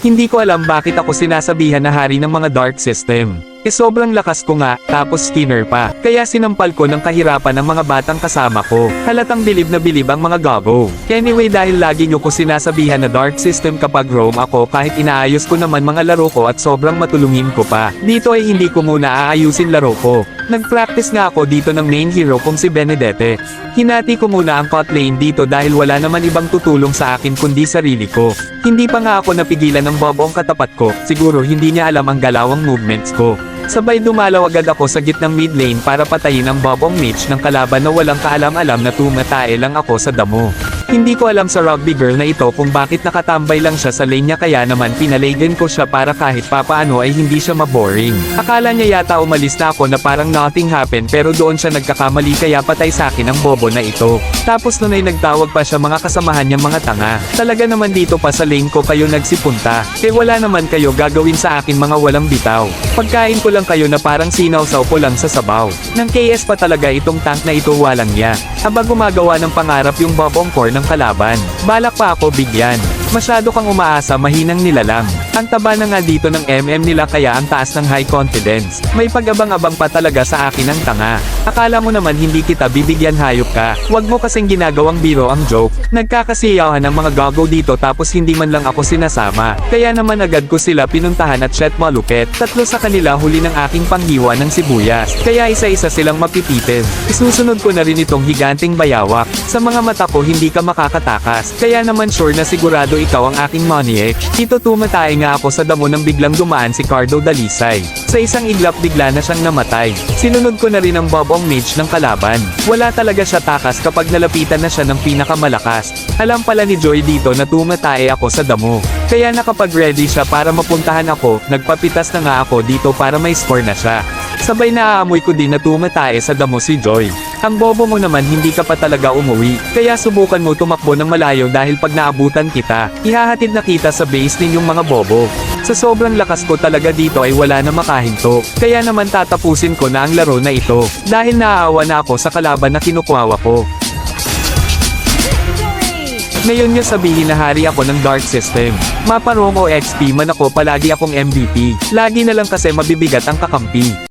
Hindi ko alam bakit ako sinasabihan na hari ng mga dark system. Sobrang lakas ko nga, tapos skinner pa. Kaya sinampal ko ng kahirapan ng mga batang kasama ko. Halatang bilib na bilib ang mga gago. Anyway, dahil lagi nyo ko sinasabihan na dark system kapag roam ako kahit inaayos ko naman mga laro ko at sobrang matulungin ko pa. Dito ay hindi ko muna aayusin laro ko. Nag-practice nga ako dito ng main hero kong si Benedete. Hinati ko muna ang bot lane dito dahil wala naman ibang tutulong sa akin kundi sarili ko. Hindi pa nga ako napigilan ng bobong katapat ko, siguro hindi niya alam ang galawang movements ko. Sabay dumalaw agad ako sa gitnang mid lane para patayin ang bobong mage ng kalaban na walang kaalam-alam na tumatae lang ako sa damo. Hindi ko alam sa rugby girl na ito kung bakit nakatambay lang siya sa lane niya, kaya naman pinalaygan ko siya para kahit papaano ay hindi siya maboring. Akala niya yata umalis na ako na parang nothing happened, pero doon siya nagkakamali kaya patay sa akin ang bobo na ito. Tapos nun ay nagtawag pa siya mga kasamahan niyang mga tanga. Talaga naman dito pa sa lane ko kayo nagsipunta. Wala naman kayo gagawin sa akin mga walang bitaw. Pagkain ko lang kayo na parang sinawsaw ko lang sa sabaw. Nang KS pa talaga itong tank na ito, walang niya. Aba, gumagawa ng pangarap yung bobong core ng kalaban. Balak pa ako bigyan. Masyado kang umaasa, mahinang nilalang. Ang taba na nga dito ng nila kaya ang taas ng high confidence. May pag-abang-abang pa talaga sa akin ang tanga. Akala mo naman hindi kita bibigyan, hayop ka. Wag mo kasing ginagawang biro ang joke. Nagkakasiyahan ng mga gago dito tapos hindi man lang ako sinasama. Kaya naman agad ko sila pinuntahan at shit malupit. Tatlo sa kanila huli ng aking panghiwa ng sibuyas. Kaya isa-isa silang mapipitin. Isusunod ko na rin itong higanting bayawak. Sa mga mata ko hindi ka makakatakas. Kaya naman sure na sigurado ikaw ang aking maniac. Dito tumatay nga ako sa damo nang biglang dumaan si Cardo Dalisay. Sa isang iglap bigla na siyang namatay. Sinunod ko na rin ang bobong mage ng kalaban. Wala talaga siya takas kapag nalapitan na siya ng pinakamalakas. Alam pala ni Joy dito na tumatay ako sa damo. Kaya nakapag-ready siya para mapuntahan ako, nagpapitas na nga ako dito para may score na siya. Sabay naaamoy ko din na tumatay sa damo si Joy. Ang bobo mo naman, hindi ka pa talaga umuwi. Kaya subukan mo tumakbo ng malayo dahil pag naabutan kita, ihahatid na kita sa base ninyong mga bobo. Sa sobrang lakas ko talaga dito ay wala na makahinto. Kaya naman tatapusin ko na ang laro na ito. Dahil naaawa na ako sa kalaban na kinukuhawa ko. Ngayon niya sabihin na hari ako ng dark system. Maparong o XP man ako, palagi akong MVP. Lagi na lang kasi mabibigat ang kakampi.